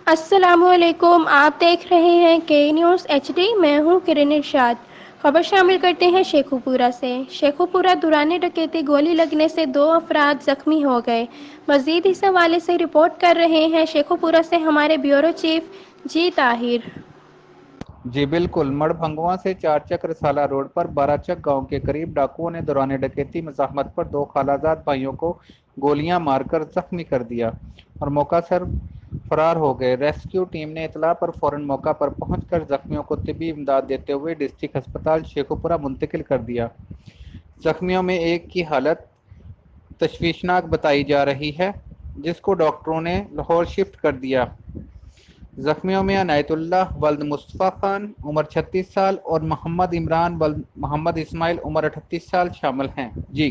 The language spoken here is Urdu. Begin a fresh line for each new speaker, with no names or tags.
السلام علیکم، آپ دیکھ رہے ہیں کے نیوز ایچ ڈی۔ میں ہوں کرن ارشاد۔ خبر شامل کرتے ہیں شیخو پورہ سے۔ شیخو پورہ دوران ڈکیتی گولی لگنے سے 2 افراد زخمی ہو گئے۔ مزید اس حوالے سے رپورٹ کر رہے ہیں شیخو پورہ سے ہمارے بیورو چیف جی طاہر۔
جی بالکل، مڑ بھنگواں سے 4 چک رسالہ روڈ پر 12 چک گاؤں کے قریب ڈاکوؤں نے دوران ڈکیتی مزاحمت پر 2 خالہ زاد بھائیوں کو گولیاں مار کر زخمی کر دیا اور موقع سے فرار ہو گئے۔ ریسکیو ٹیم نے اطلاع پر فوراً موقع پر پہنچ کر زخمیوں کو طبی امداد دیتے ہوئے ڈسٹرکٹ ہسپتال شیخو پورہ منتقل کر دیا۔ زخمیوں میں ایک کی حالت تشویشناک بتائی جا رہی ہے، جس کو ڈاکٹروں نے لاہور شفٹ کر دیا۔ زخمیوں میں عنایت اللہ ولد مصطفیٰ خان عمر 36 سال اور محمد عمران ولد محمد اسماعیل عمر 38 سال شامل ہیں۔ جی